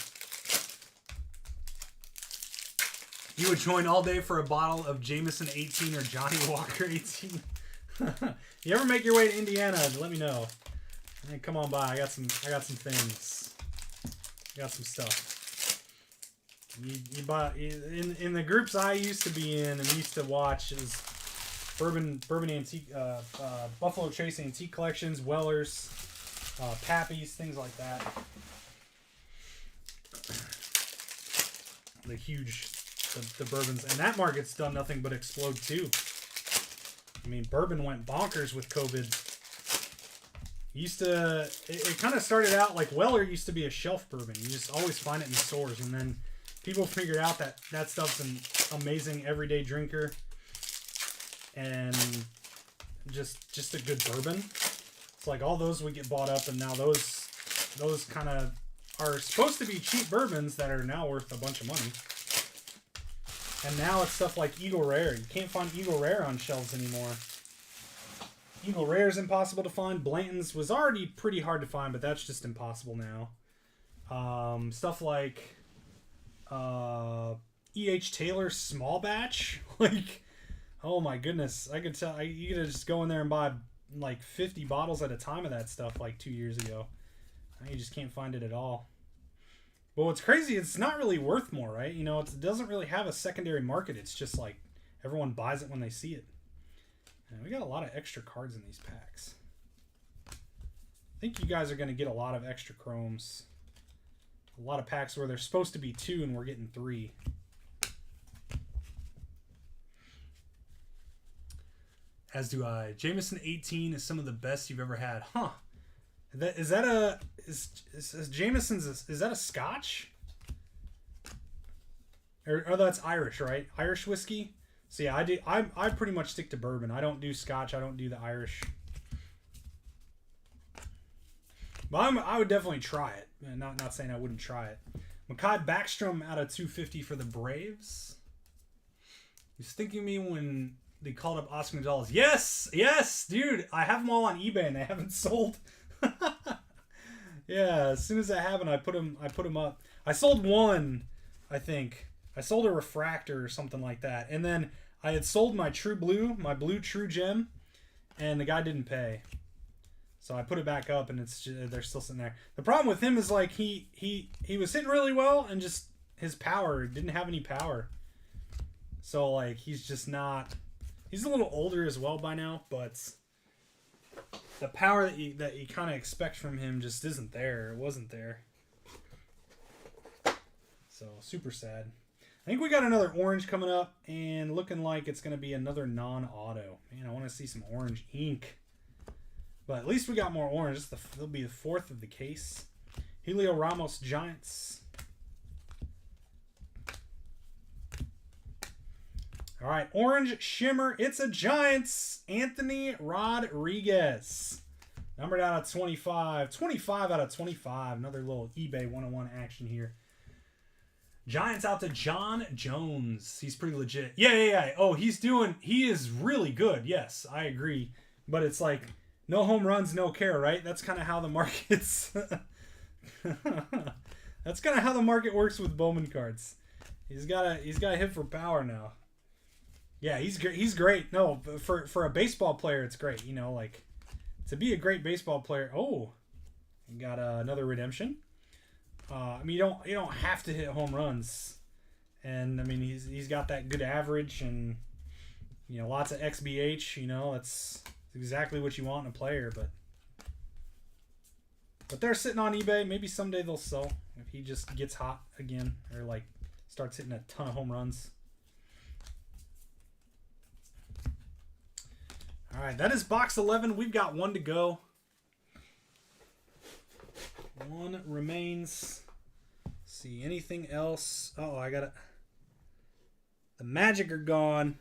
you would join all day for a bottle of Jameson 18 or Johnny Walker 18. You ever make your way to Indiana, let me know. Hey, come on by. I got some things. I got some stuff. You buy in the groups I used to be in and used to watch is bourbon antique, Buffalo Trace antique collections, Wellers, Pappy's, things like that. The bourbons, and that market's done nothing but explode too. I mean, bourbon went bonkers with COVID. It kind of started out like Weller used to be a shelf bourbon. You just always find it in stores, and then people figured out that stuff's an amazing everyday drinker and just a good bourbon. It's like all those would get bought up, and now those kind of are supposed to be cheap bourbons that are now worth a bunch of money. And now it's stuff like Eagle Rare. You can't find Eagle Rare on shelves anymore. Eagle Rare is impossible to find. Blanton's was already pretty hard to find, but that's just impossible now. Stuff like E.H. Taylor small batch. Like, oh my goodness. I could tell. You could just go in there and buy like 50 bottles at a time of that stuff like 2 years ago. Now you just can't find it at all. But what's crazy, it's not really worth more, right? You know, it doesn't really have a secondary market. It's just like everyone buys it when they see it. And we got a lot of extra cards in these packs. I think you guys are going to get a lot of extra chromes. A lot of packs where they're supposed to be 2 and we're getting 3. As do I. Jameson 18 is some of the best you've ever had. Huh. Is Jameson's, is that a Scotch? Or that's Irish, right? Irish whiskey? So yeah, I pretty much stick to bourbon. I don't do Scotch. I don't do the Irish. But I would definitely try it. Not saying I wouldn't try it. Mekhi Backstrom out of 250 for the Braves. He's thinking me when they called up Oscar Gonzalez. Yes, dude. I have them all on eBay and they haven't sold. Yeah, as soon as that happened, I put them up. I sold one, I think. I sold a refractor or something like that. And then I had sold my True Blue, my Blue True Gem, and the guy didn't pay. So I put it back up, and they're still sitting there. The problem with him is like he was hitting really well, and just his power didn't have any power. So like he's just not. He's a little older as well by now, but the power that you kind of expect from him just isn't there. It wasn't there. So super sad. I think we got another orange coming up, and looking like it's going to be another non-auto. Man, I want to see some orange ink. But at least we got more orange. It'll be the 4th of the case. Helio Ramos, Giants. All right, orange shimmer. It's a Giants. Anthony Rodriguez. Numbered out of 25. 25 out of 25. Another little eBay 101 action here. Giants out to John Jones. He's pretty legit. Yeah. Oh, he is really good. Yes, I agree. But it's like, no home runs, no care, right? That's kind of how the market's... That's kind of how the market works with Bowman cards. He's got a hit for power now. Yeah, he's great. No, for a baseball player, it's great. You know, like, to be a great baseball player... Oh, you got another redemption. I mean, you don't have to hit home runs, and I mean he's got that good average, and you know lots of XBH. You know that's exactly what you want in a player, but they're sitting on eBay. Maybe someday they'll sell if he just gets hot again or like starts hitting a ton of home runs. All right, that is box 11. We've got one to go. One remains. See anything else? Oh, I got it. The Magic are gone.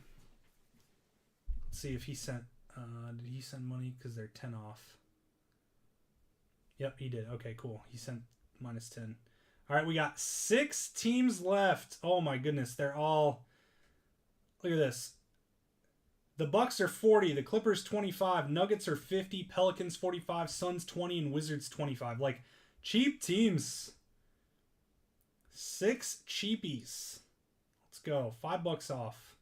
Let's see if he sent. Did he send money? Because they're 10 off. Yep, he did. Okay, cool. He sent -10. All right, we got 6 teams left. Oh my goodness, they're all. Look at this. The Bucks are 40, the Clippers 25, Nuggets are 50, Pelicans 45, Suns 20, and Wizards 25. Like, cheap teams. 6 cheapies. Let's go. $5 off.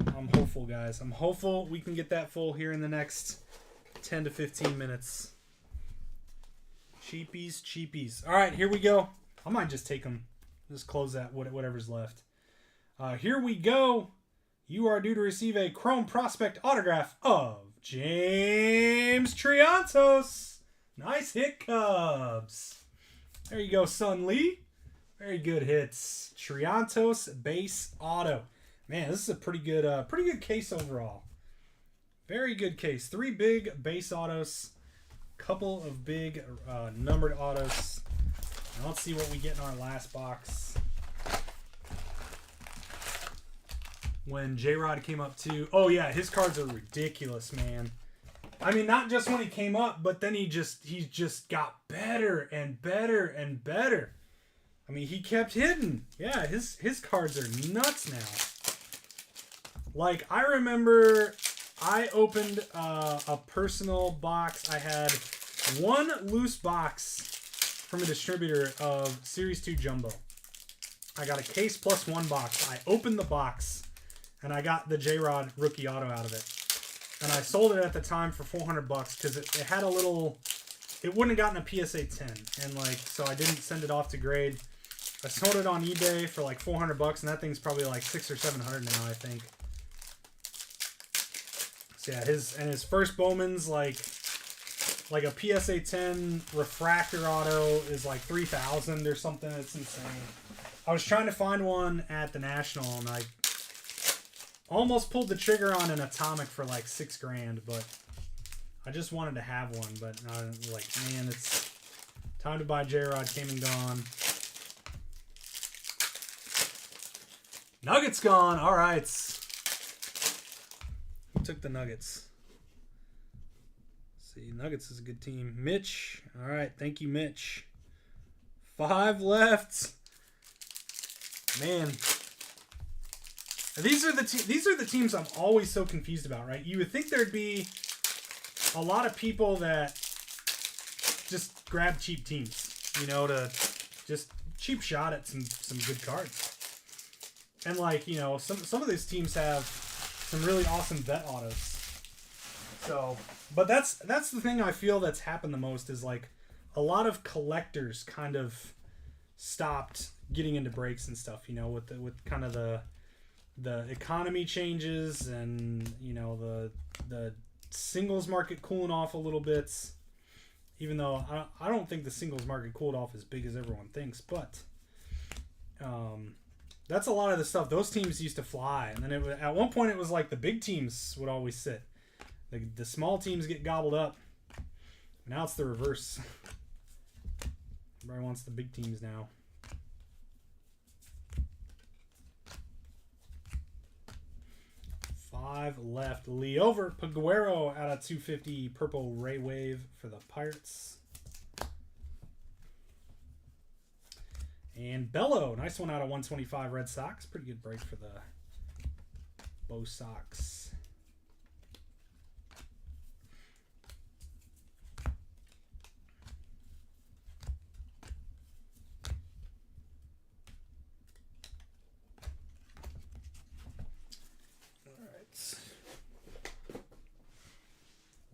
I'm hopeful, guys. I'm hopeful we can get that full here in the next 10 to 15 minutes. Cheapies. All right, here we go. I might just take them. Just close that, whatever's left. Here we go. You are due to receive a Chrome Prospect autograph of James Triantos. Nice hit, Cubs. There you go, Sun Lee. Very good hits. Triantos base auto. Man, this is a pretty good case overall. Very good case. 3 big base autos. Couple of big numbered autos. Now let's see what we get in our last box. When J-Rod came up too. Oh yeah, his cards are ridiculous, man. I mean, not just when he came up, but then he just got better and better and better. I mean, he kept hitting. Yeah, his cards are nuts now. Like, I remember I opened a personal box. I had one loose box from a distributor of Series 2 Jumbo. I got a case plus one box. I opened the box, and I got the J-Rod rookie auto out of it. And I sold it at the time for $400 because it had a little... It wouldn't have gotten a PSA 10. And, like, so I didn't send it off to grade. I sold it on eBay for, like, $400, and that thing's probably, like, $600 or $700 now, I think. So, yeah, his first Bowman's, like a PSA 10 refractor auto is, like, $3,000 or something. It's insane. I was trying to find one at the National, and I almost pulled the trigger on an Atomic for like $6,000, but I just wanted to have one. But like, man, it's time to buy J-Rod. Came and gone. Nuggets gone. All right. Who took the Nuggets? Let's see, Nuggets is a good team. Mitch. All right, thank you, Mitch. 5 left. Man, these are the teams I'm always so confused about, right? You would think there'd be a lot of people that just grab cheap teams, you know, to just cheap shot at some good cards. And like, you know, some of these teams have some really awesome vet autos. So, but that's the thing I feel that's happened the most is like a lot of collectors kind of stopped getting into breaks and stuff, you know, with kind of the economy changes and, you know, the singles market cooling off a little bit, even though I don't think the singles market cooled off as big as everyone thinks, but that's a lot of the stuff. Those teams used to fly, and then at one point it was like the big teams would always sit. The small teams get gobbled up. Now it's the reverse. Everybody wants the big teams now. Five left. Leover Paguero out of 250 purple Ray Wave for the Pirates. And Bello, nice one out of 125 Red Sox. Pretty good break for the Bo Sox.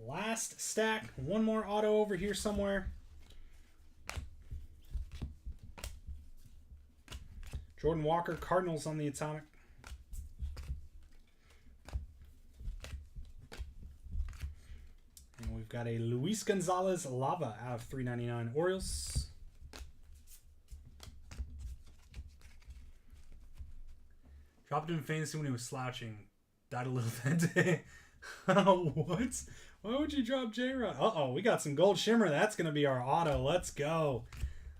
Last stack. One more auto over here somewhere. Jordan Walker, Cardinals on the Atomic. And we've got a Luis Gonzalez Lava out of 399 Orioles. Dropped him in fantasy when he was slouching. Died a little that day. What? Why would you drop J-Rod? Uh-oh, we got some gold shimmer. That's going to be our auto. Let's go.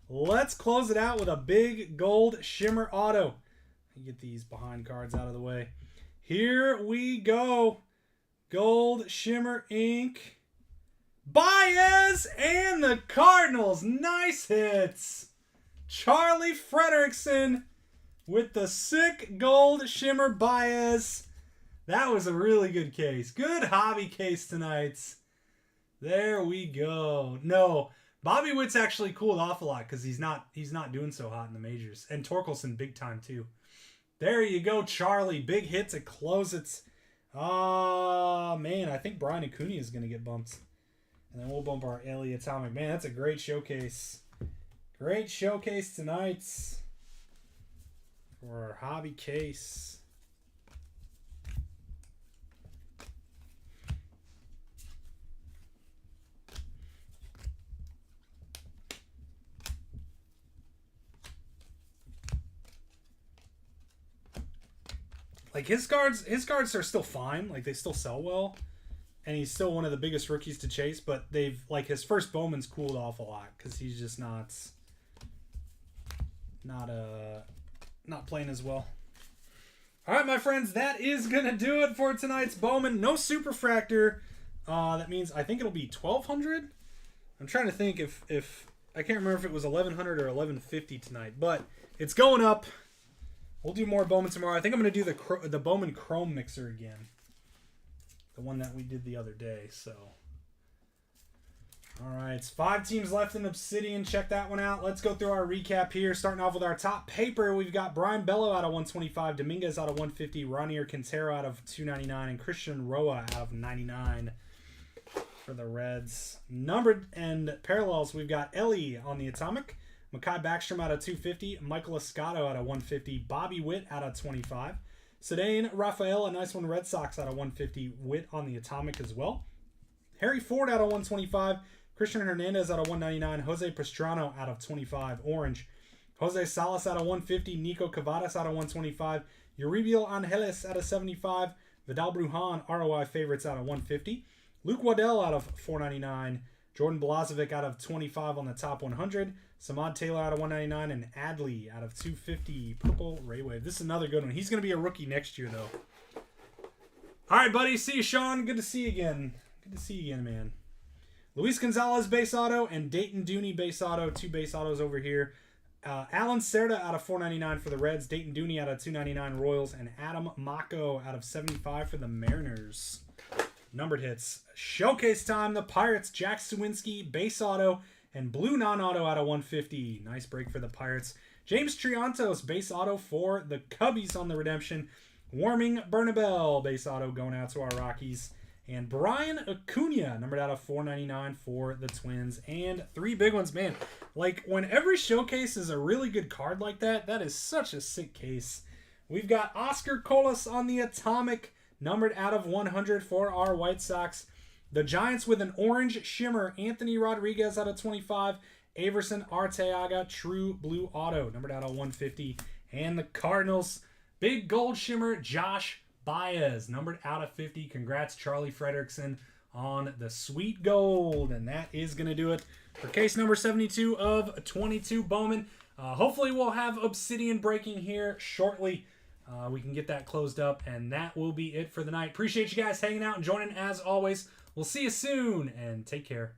Let's close it out with a big gold shimmer auto. Get these behind cards out of the way. Here we go. Gold shimmer ink. Baez and the Cardinals. Nice hits. Charlie Frederickson with the sick gold shimmer Baez. That was a really good case. Good hobby case tonight. There we go. No, Bobby Witt's actually cooled off a lot because he's not doing so hot in the majors. And Torkelson big time too. There you go, Charlie. Big hit to close it. Ah, man, I think Brian Acuna is going to get bumped. And then we'll bump our Elliott Atomic. Man, that's a great showcase. Great showcase tonight for our hobby case. Like his cards are still fine. Like they still sell well, and he's still one of the biggest rookies to chase. But they've like his first Bowman's cooled off a lot because he's just not playing as well. All right, my friends, that is gonna do it for tonight's Bowman. No superfractor. That means I think it'll be 1,200. I'm trying to think if I can't remember if it was 1,100 or 1,150 tonight, but it's going up. We'll do more Bowman tomorrow. I think I'm going to do the Bowman Chrome Mixer again. the one that we did the other day. So, all right, it's 5 teams left in Obsidian. Check that one out. Let's go through our recap here. Starting off with our top paper, we've got Brian Bello out of 125, Dominguez out of 150, Ronier Quintero out of 299, and Christian Roa out of 99 for the Reds. Numbered and parallels, we've got Ellie on the Atomic, Makai Backstrom out of 250, Michael Escato out of 150, Bobby Witt out of 25, Sedane Rafael, a nice one, Red Sox out of 150, Witt on the Atomic as well. Harry Ford out of 125, Christian Hernandez out of 199, Jose Pastrano out of 25, Orange. Jose Salas out of 150, Nico Cavadas out of 125, Uribiel Angeles out of 75, Vidal Brujan, ROI favorites out of 150, Luke Waddell out of 499, Jordan Blazovic out of 25 on the top 100, Samad Taylor out of 199, and Adley out of 250, Purple Ray Wave. This is another good one. He's going to be a rookie next year, though. All right, buddy. See you, Sean. Good to see you again. Good to see you again, man. Luis Gonzalez base auto and Dayton Dooney base auto. 2 base autos over here. Alan Cerda out of 499 for the Reds. Dayton Dooney out of 299 Royals. And Adam Mako out of 75 for the Mariners. Numbered hits. Showcase time. The Pirates. Jack Sawinski base auto and blue non-auto out of 150. Nice break for the Pirates. James Triantos base auto for the Cubbies on the redemption. Warming Bernabel base auto going out to our Rockies. And Brian Acuna, numbered out of 499 for the Twins. And 3 big ones, man. Like, when every showcase is a really good card like that, that is such a sick case. We've got Oscar Colas on the Atomic, numbered out of 100 for our White Sox. The Giants with an orange shimmer, Anthony Rodriguez out of 25. Averson Arteaga, true blue auto, numbered out of 150. And the Cardinals, big gold shimmer, Josh Baez, numbered out of 50. Congrats, Charlie Frederickson, on the sweet gold. And that is going to do it for case number 72 of 22 Bowman. Hopefully we'll have Obsidian breaking here shortly. We can get that closed up, and that will be it for the night. Appreciate you guys hanging out and joining as always. We'll see you soon, and take care.